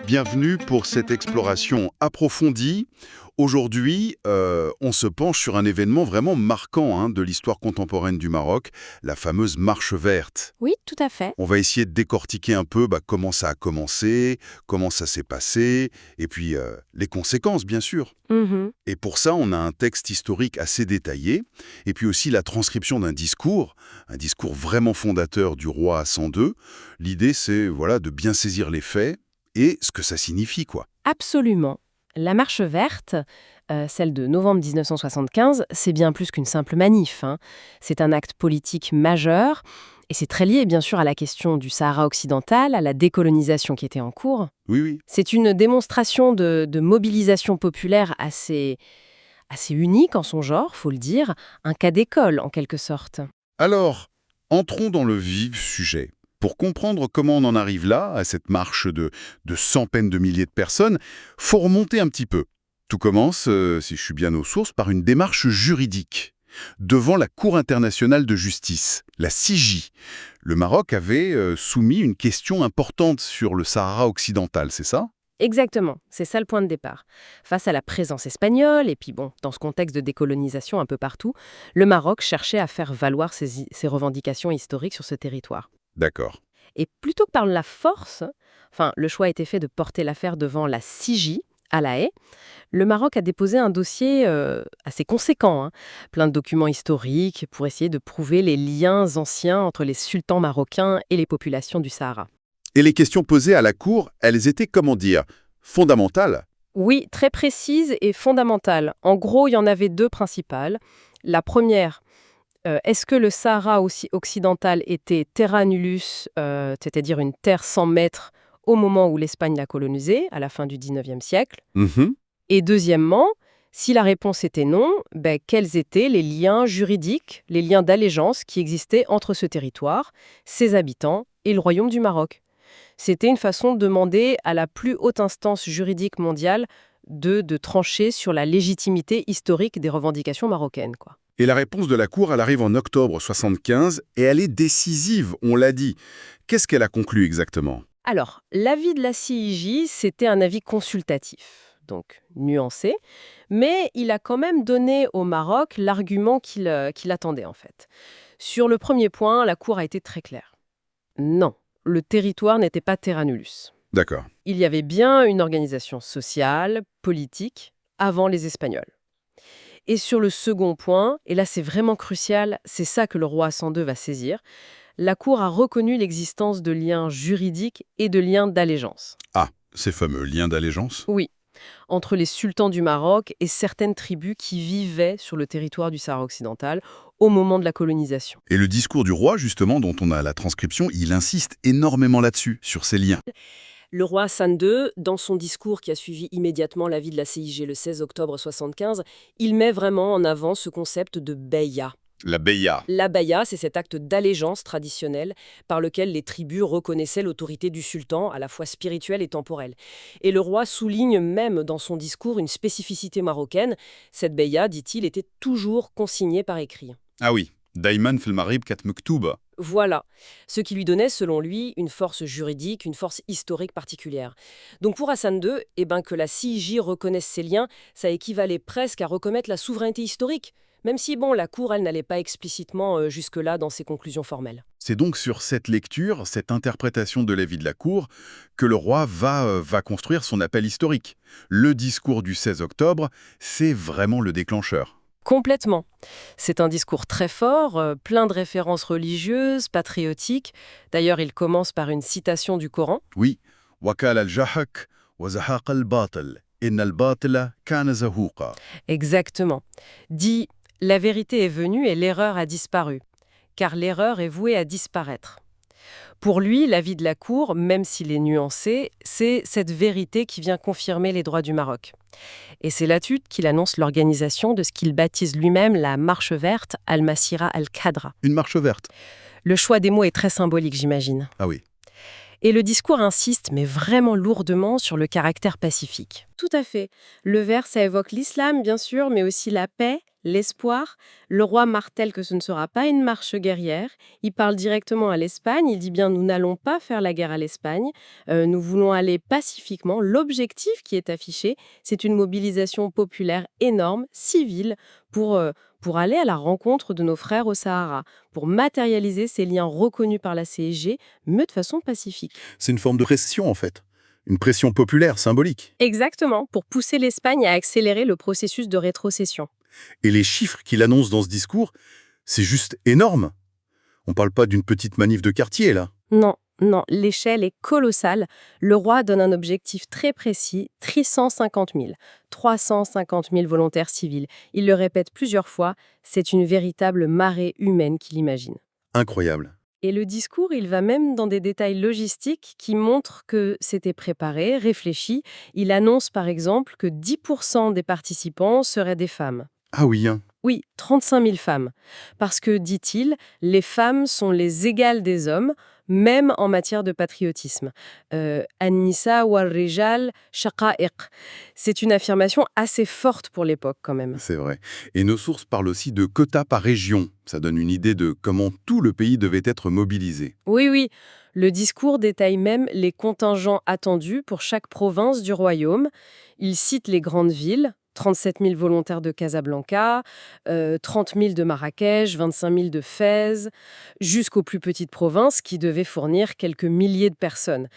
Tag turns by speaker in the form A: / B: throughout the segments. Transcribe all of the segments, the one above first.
A: Bienvenue pour cette exploration approfondie. Aujourd'hui, on se penche sur un événement vraiment marquant de l'histoire contemporaine du Maroc, la fameuse Marche verte.
B: Oui, tout à fait.
A: On va essayer de décortiquer un peu comment ça a commencé, comment ça s'est passé, et puis les conséquences, bien sûr.
B: Mhm.
A: Et pour ça, on a un texte historique assez détaillé, et puis aussi la transcription d'un discours, un discours vraiment fondateur du roi Hassan II. L'idée, c'est de bien saisir les faits et ce que ça signifie, quoi.
B: Absolument. La Marche verte, celle de novembre 1975, c'est bien plus qu'une simple manif, hein. C'est un acte politique majeur, et c'est très lié bien sûr à la question du Sahara occidental, à la décolonisation qui était en cours.
A: Oui, oui.
B: C'est une démonstration de mobilisation populaire assez unique en son genre, faut le dire, un cas d'école en quelque sorte.
A: Alors, entrons dans le vif sujet. Pour comprendre comment on en arrive là, à cette marche de centaines de milliers de personnes, faut remonter un petit peu. Tout commence, si je suis bien aux sources, par une démarche juridique. Devant la Cour internationale de justice, la CIJ, le Maroc avait soumis une question importante sur le Sahara occidental, c'est ça?
B: Exactement, c'est ça le point de départ. Face à la présence espagnole, et puis bon, dans ce contexte de décolonisation un peu partout, le Maroc cherchait à faire valoir ses revendications historiques sur ce territoire.
A: D'accord.
B: Et plutôt que par la force, le choix a été fait de porter l'affaire devant la CIJ, à La Haye. Le Maroc a déposé un dossier assez conséquent, hein, plein de documents historiques pour essayer de prouver les liens anciens entre les sultans marocains et les populations du Sahara.
A: Et les questions posées à la Cour, elles étaient, comment dire, fondamentales?
B: Oui, très précise et fondamentale. En gros, il y en avait deux principales. La première, est-ce que le Sahara occidental était terra nullus, c'est-à-dire une terre sans maître, au moment où l'Espagne l'a colonisé, à la fin du XIXe siècle?
A: Mhm.
B: Et deuxièmement, si la réponse était non, quels étaient les liens juridiques, les liens d'allégeance qui existaient entre ce territoire, ses habitants et le royaume du Maroc? C'était une façon de demander à la plus haute instance juridique mondiale de trancher sur la légitimité historique des revendications marocaines, quoi.
A: Et la réponse de la Cour, elle arrive en octobre 75 et elle est décisive, on l'a dit. Qu'est-ce qu'elle a conclu exactement?
B: Alors, l'avis de la CIJ, c'était un avis consultatif, donc nuancé, mais il a quand même donné au Maroc l'argument qu'il attendait en fait. Sur le premier point, la Cour a été très claire. Non, le territoire n'était pas terra nullus.
A: D'accord.
B: Il y avait bien une organisation sociale, politique, avant les Espagnols. Et sur le second point, et là c'est vraiment crucial, c'est ça que le roi Hassan II va saisir, la Cour a reconnu l'existence de liens juridiques et de liens d'allégeance.
A: Ah, ces fameux liens d'allégeance?
B: Oui, entre les sultans du Maroc et certaines tribus qui vivaient sur le territoire du Sahara occidental au moment de la colonisation.
A: Et le discours du roi, justement, dont on a la transcription, il insiste énormément là-dessus, sur ces liens.
B: Le roi Hassan II, dans son discours qui a suivi immédiatement l'avis de la CIG le 16 octobre 1975, il met vraiment en avant ce concept de beya.
A: La Beya.
B: La beya, c'est cet acte d'allégeance traditionnelle par lequel les tribus reconnaissaient l'autorité du sultan, à la fois spirituelle et temporelle. Et le roi souligne même dans son discours une spécificité marocaine. Cette beya, dit-il, était toujours consignée par écrit.
A: Ah oui, Daiman fil Maghrib kat Mektoub.
B: Voilà, ce qui lui donnait, selon lui, une force juridique, une force historique particulière. Donc pour Hassan II, que la CIJ reconnaisse ces liens, ça équivalait presque à reconnaître la souveraineté historique, même si, la Cour, elle n'allait pas explicitement jusque-là dans ses conclusions formelles.
A: C'est donc sur cette lecture, cette interprétation de l'avis de la Cour, que le roi va construire son appel historique. Le discours du 16 octobre, c'est vraiment le déclencheur.
B: Complètement. C'est un discours très fort, plein de références religieuses, patriotiques. D'ailleurs, il commence par une citation du Coran.
A: Oui, Wakal al-Jahak wa Zahaq al-Batil, Inna al-Batila kana zahuqa.
B: Exactement. Dit « La vérité est venue et l'erreur a disparu, car l'erreur est vouée à disparaître ». Pour lui, l'avis de la Cour, même s'il est nuancé, c'est cette vérité qui vient confirmer les droits du Maroc. Et c'est là-dessus qu'il annonce l'organisation de ce qu'il baptise lui-même la Marche verte Al-Masira Al-Khadra.
A: Une marche verte.
B: Le choix des mots est très symbolique, j'imagine.
A: Ah oui.
B: Et le discours insiste, mais vraiment lourdement, sur le caractère pacifique. Tout à fait. Le vert, ça évoque l'islam, bien sûr, mais aussi la paix, l'espoir. Le roi martèle que ce ne sera pas une marche guerrière. Il parle directement à l'Espagne. Il dit bien nous n'allons pas faire la guerre à l'Espagne. Nous voulons aller pacifiquement. L'objectif qui est affiché, c'est une mobilisation populaire énorme, civile, pour aller à la rencontre de nos frères au Sahara, pour matérialiser ces liens reconnus par la CSG, mais de façon pacifique.
A: C'est une forme de pression, en fait. Une pression populaire, symbolique.
B: Exactement, pour pousser l'Espagne à accélérer le processus de rétrocession.
A: Et les chiffres qu'il annonce dans ce discours, c'est juste énorme. On parle pas d'une petite manif de quartier, là.
B: Non, non, l'échelle est colossale. Le roi donne un objectif très précis, 350 000. 350 000 volontaires civils. Il le répète plusieurs fois, c'est une véritable marée humaine qu'il imagine.
A: Incroyable.
B: Et le discours, il va même dans des détails logistiques qui montrent que c'était préparé, réfléchi. Il annonce par exemple que 10% des participants seraient des femmes.
A: Ah oui, hein.
B: Oui, 35 000 femmes. Parce que, dit-il, les femmes sont les égales des hommes, même en matière de patriotisme. An-nisa wal rijal shaqa'iq. C'est une affirmation assez forte pour l'époque quand même.
A: C'est vrai. Et nos sources parlent aussi de quotas par région. Ça donne une idée de comment tout le pays devait être mobilisé.
B: Oui, oui. Le discours détaille même les contingents attendus pour chaque province du royaume. Il cite les grandes villes, 37 000 volontaires de Casablanca, 30 000 de Marrakech, 25 000 de Fès, jusqu'aux plus petites provinces qui devaient fournir quelques milliers de personnes.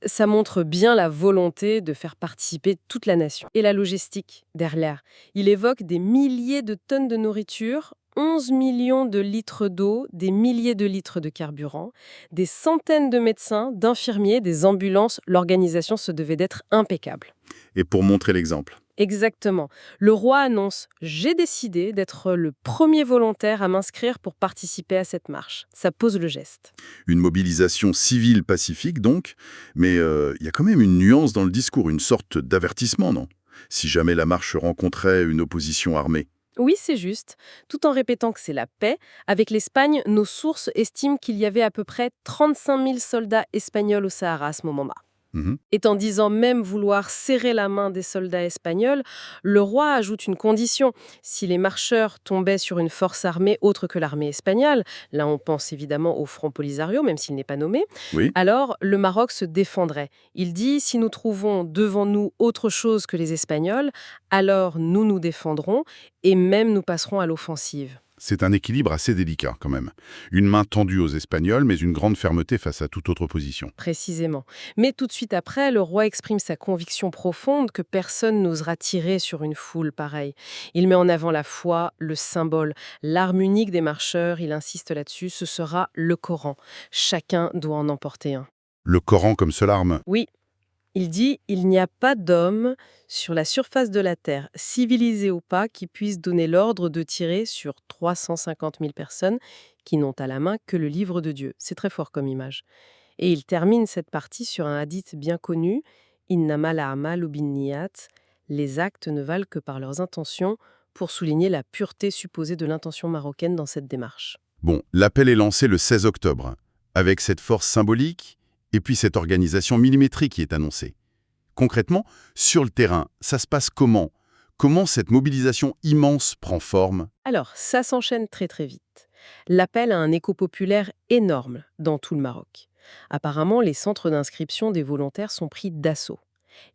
B: Ça montre bien la volonté de faire participer toute la nation. Et la logistique derrière. Il évoque des milliers de tonnes de nourriture, 11 millions de litres d'eau, des milliers de litres de carburant, des centaines de médecins, d'infirmiers, des ambulances. L'organisation se devait d'être impeccable.
A: Et pour montrer l'exemple.
B: Exactement. Le roi annonce « J'ai décidé d'être le premier volontaire à m'inscrire pour participer à cette marche ». Ça pose le geste.
A: Une mobilisation civile pacifique, donc. Mais il y a quand même une nuance dans le discours, une sorte d'avertissement, non? Si jamais la marche rencontrait une opposition armée.
B: Oui, c'est juste. Tout en répétant que c'est la paix, avec l'Espagne, nos sources estiment qu'il y avait à peu près 35 000 soldats espagnols au Sahara à ce moment-là.
A: Mhm.
B: Et en disant même vouloir serrer la main des soldats espagnols, le roi ajoute une condition. Si les marcheurs tombaient sur une force armée autre que l'armée espagnole, là on pense évidemment au Front Polisario, même s'il n'est pas nommé,
A: Oui.
B: alors le Maroc se défendrait. Il dit, si nous trouvons devant nous autre chose que les Espagnols, alors nous nous défendrons et même nous passerons à l'offensive.
A: C'est un équilibre assez délicat, quand même. Une main tendue aux Espagnols, mais une grande fermeté face à toute autre position.
B: Précisément. Mais tout de suite après, le roi exprime sa conviction profonde que personne n'osera tirer sur une foule pareille. Il met en avant la foi, le symbole, l'arme unique des marcheurs, il insiste là-dessus, ce sera le Coran. Chacun doit en emporter un.
A: Le Coran comme seule arme.
B: Oui, il dit « Il n'y a pas d'homme sur la surface de la terre, civilisé ou pas, qui puisse donner l'ordre de tirer sur 350 000 personnes qui n'ont à la main que le livre de Dieu. » C'est très fort comme image. Et il termine cette partie sur un hadith bien connu, « Innamal a'malu binniyat » les actes ne valent que par leurs intentions, pour souligner la pureté supposée de l'intention marocaine dans cette démarche.
A: Bon, l'appel est lancé le 16 octobre, avec cette force symbolique et puis cette organisation millimétrique qui est annoncée. Concrètement, sur le terrain, ça se passe comment? Comment cette mobilisation immense prend forme?
B: Alors, ça s'enchaîne très très vite. L'appel a un écho populaire énorme dans tout le Maroc. Apparemment, les centres d'inscription des volontaires sont pris d'assaut.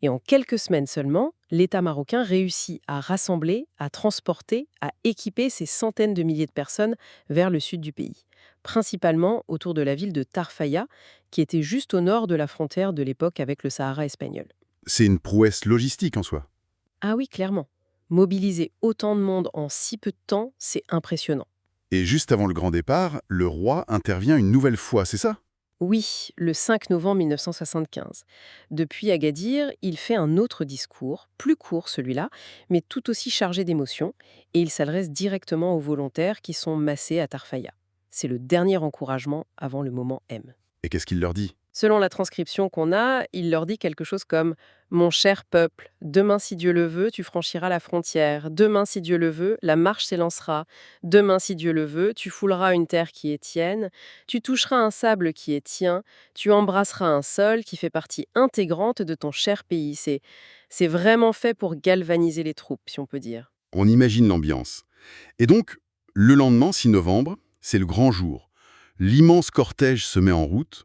B: Et en quelques semaines seulement, l'État marocain réussit à rassembler, à transporter, à équiper ces centaines de milliers de personnes vers le sud du pays, principalement autour de la ville de Tarfaya, qui était juste au nord de la frontière de l'époque avec le Sahara espagnol.
A: C'est une prouesse logistique en soi.
B: Ah oui, clairement. Mobiliser autant de monde en si peu de temps, c'est impressionnant.
A: Et juste avant le grand départ, le roi intervient une nouvelle fois, c'est ça?
B: Oui, le 5 novembre 1975. Depuis Agadir, il fait un autre discours, plus court celui-là, mais tout aussi chargé d'émotions, et il s'adresse directement aux volontaires qui sont massés à Tarfaya. C'est le dernier encouragement avant le moment M.
A: Et qu'est-ce qu'il leur dit?
B: Selon la transcription qu'on a, il leur dit quelque chose comme « Mon cher peuple, demain si Dieu le veut, tu franchiras la frontière. Demain si Dieu le veut, la marche s'élancera. Demain si Dieu le veut, tu fouleras une terre qui est tienne. Tu toucheras un sable qui est tien. Tu embrasseras un sol qui fait partie intégrante de ton cher pays. » C'est vraiment fait pour galvaniser les troupes, si on peut dire.
A: On imagine l'ambiance. Et donc, le lendemain, 6 novembre, c'est le grand jour. L'immense cortège se met en route.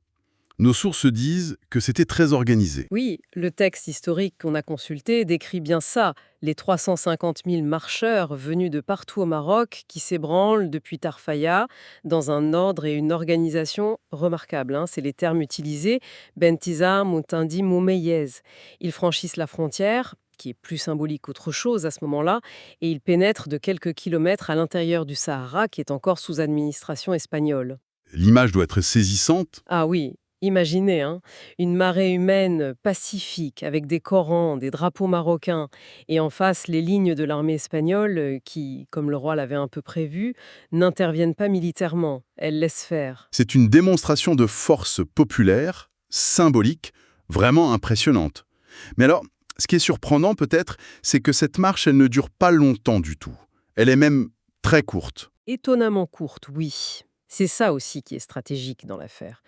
A: Nos sources disent que c'était très organisé.
B: Oui, le texte historique qu'on a consulté décrit bien ça, les 350 000 marcheurs venus de partout au Maroc qui s'ébranlent depuis Tarfaya dans un ordre et une organisation remarquables, hein. C'est les termes utilisés, Bentiza, Moutindi, Moumeyez. Ils franchissent la frontière, qui est plus symbolique qu'autre chose à ce moment-là, et ils pénètrent de quelques kilomètres à l'intérieur du Sahara qui est encore sous administration espagnole.
A: L'image doit être saisissante.
B: Ah oui, imaginez, hein, une marée humaine pacifique avec des Korans, des drapeaux marocains et en face les lignes de l'armée espagnole qui, comme le roi l'avait un peu prévu, n'interviennent pas militairement, elles laissent faire.
A: C'est une démonstration de force populaire, symbolique, vraiment impressionnante. Mais alors, ce qui est surprenant peut-être, c'est que cette marche, elle ne dure pas longtemps du tout. Elle est même très courte.
B: Étonnamment courte, oui. C'est ça aussi qui est stratégique dans l'affaire.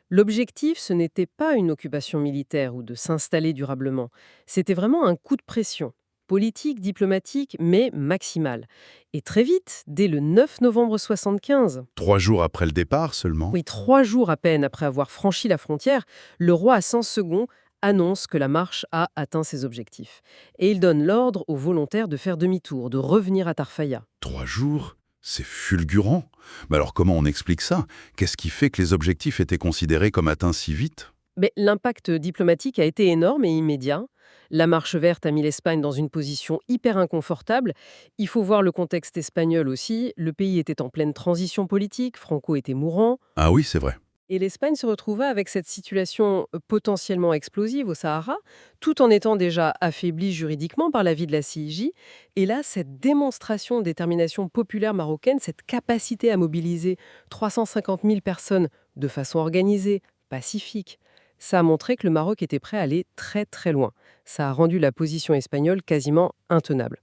B: L'objectif, ce n'était pas une occupation militaire ou de s'installer durablement. C'était vraiment un coup de pression. Politique, diplomatique, mais maximal. Et très vite, dès le 9 novembre 75,
A: 3 jours après le départ seulement.
B: oui, 3 jours à peine après avoir franchi la frontière, le roi à 100 secondes annonce que la marche a atteint ses objectifs. Et il donne l'ordre aux volontaires de faire demi-tour, de revenir à Tarfaya.
A: 3 jours, c'est fulgurant. Mais alors comment on explique ça? Qu'est-ce qui fait que les objectifs étaient considérés comme atteints si vite?
B: Mais l'impact diplomatique a été énorme et immédiat. La marche verte a mis l'Espagne dans une position hyper inconfortable. Il faut voir le contexte espagnol aussi. Le pays était en pleine transition politique, Franco était mourant.
A: Ah oui, c'est vrai.
B: Et l'Espagne se retrouva avec cette situation potentiellement explosive au Sahara, tout en étant déjà affaiblie juridiquement par l'avis de la CIJ. Et là, cette démonstration de détermination populaire marocaine, cette capacité à mobiliser 350 000 personnes de façon organisée, pacifique, ça a montré que le Maroc était prêt à aller très très loin. Ça a rendu la position espagnole quasiment intenable.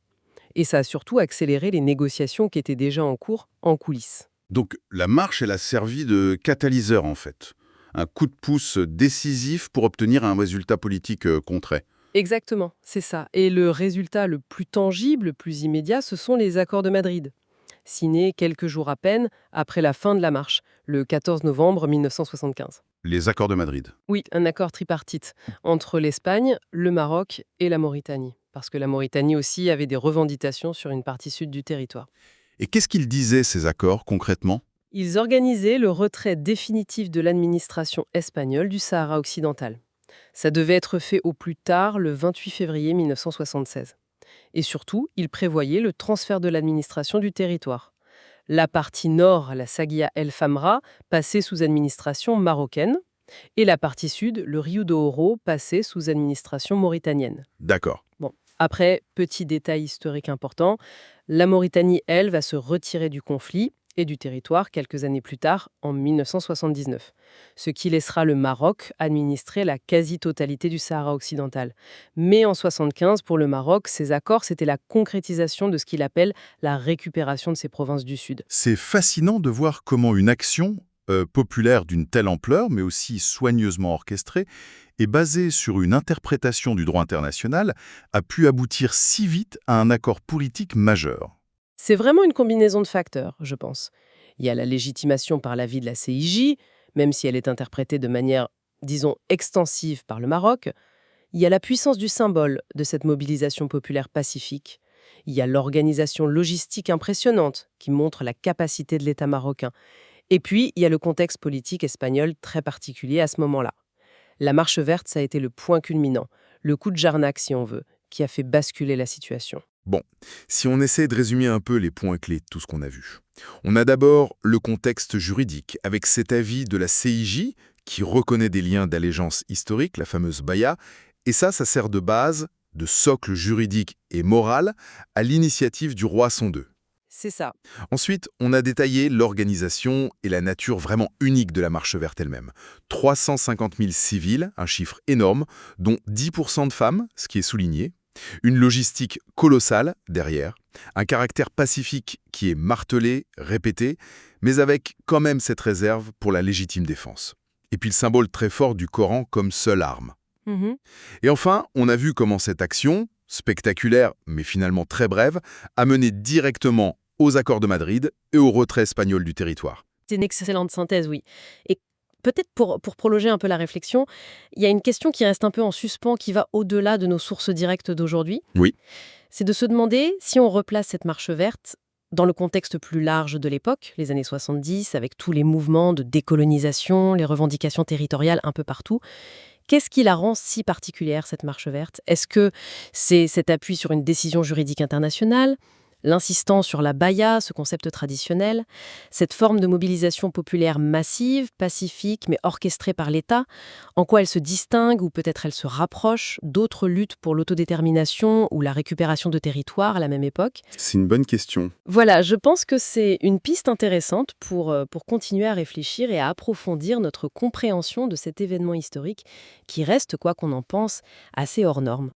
B: Et ça a surtout accéléré les négociations qui étaient déjà en cours en coulisses.
A: Donc la marche, elle a servi de catalyseur en fait. Un coup de pouce décisif pour obtenir un résultat politique concret.
B: Exactement, c'est ça. Et le résultat le plus tangible, le plus immédiat, ce sont les accords de Madrid, signés quelques jours à peine après la fin de la marche, le 14 novembre 1975.
A: Les accords de Madrid.
B: Oui, un accord tripartite entre l'Espagne, le Maroc et la Mauritanie. Parce que la Mauritanie aussi avait des revendications sur une partie sud du territoire.
A: Et qu'est-ce qu'ils disaient ces accords concrètement?
B: Ils organisaient le retrait définitif de l'administration espagnole du Sahara occidental. Ça devait être fait au plus tard le 28 février 1976. Et surtout, ils prévoyaient le transfert de l'administration du territoire. La partie nord, la Saguia El Famra, passait sous administration marocaine, et la partie sud, le Rio de Oro, passait sous administration mauritanienne.
A: D'accord.
B: Bon, après, petit détail historique important, la Mauritanie, elle, va se retirer du conflit et du territoire quelques années plus tard, en 1979, ce qui laissera le Maroc administrer la quasi-totalité du Sahara occidental. Mais en 1975, pour le Maroc, ces accords, c'était la concrétisation de ce qu'il appelle la récupération de ses provinces du Sud.
A: C'est fascinant de voir comment une action populaire d'une telle ampleur, mais aussi soigneusement orchestrée, et basée sur une interprétation du droit international, a pu aboutir si vite à un accord politique majeur.
B: C'est vraiment une combinaison de facteurs, je pense. Il y a la légitimation par l'avis de la CIJ, même si elle est interprétée de manière, disons, extensive par le Maroc. Il y a la puissance du symbole de cette mobilisation populaire pacifique. Il y a l'organisation logistique impressionnante qui montre la capacité de l'État marocain. Et puis, il y a le contexte politique espagnol très particulier à ce moment-là. La marche verte, ça a été le point culminant, le coup de Jarnac si on veut, qui a fait basculer la situation.
C: Bon, si on essaie de résumer un peu les points clés de tout ce qu'on a vu. On a d'abord le contexte juridique, avec cet avis de la CIJ qui reconnaît des liens d'allégeance historique, la fameuse Baya, et ça sert de base, de socle juridique et moral à l'initiative du roi Son II.
B: C'est ça.
C: Ensuite, on a détaillé l'organisation et la nature vraiment unique de la marche verte elle-même. 350 000 civils, un chiffre énorme, dont 10% de femmes, ce qui est souligné. Une logistique colossale derrière, un caractère pacifique qui est martelé, répété, mais avec quand même cette réserve pour la légitime défense. Et puis le symbole très fort du Coran comme seule arme. Et enfin, on a vu comment cette action, spectaculaire mais finalement très brève, a mené directement aux accords de Madrid et au retrait espagnol du territoire.
B: C'est une excellente synthèse, oui. Et peut-être pour prolonger un peu la réflexion, il y a une question qui reste un peu en suspens, qui va au-delà de nos sources directes d'aujourd'hui.
C: Oui.
B: C'est de se demander si on replace cette marche verte dans le contexte plus large de l'époque, les années 70, avec tous les mouvements de décolonisation, les revendications territoriales un peu partout. Qu'est-ce qui la rend si particulière, cette marche verte? Est-ce que c'est cet appui sur une décision juridique internationale, l'insistance sur la baya, ce concept traditionnel, cette forme de mobilisation populaire massive, pacifique, mais orchestrée par l'État, en quoi elle se distingue ou peut-être elle se rapproche d'autres luttes pour l'autodétermination ou la récupération de territoires à la même époque?
A: C'est une bonne question.
B: Voilà, je pense que c'est une piste intéressante pour continuer à réfléchir et à approfondir notre compréhension de cet événement historique qui reste, quoi qu'on en pense, assez hors norme.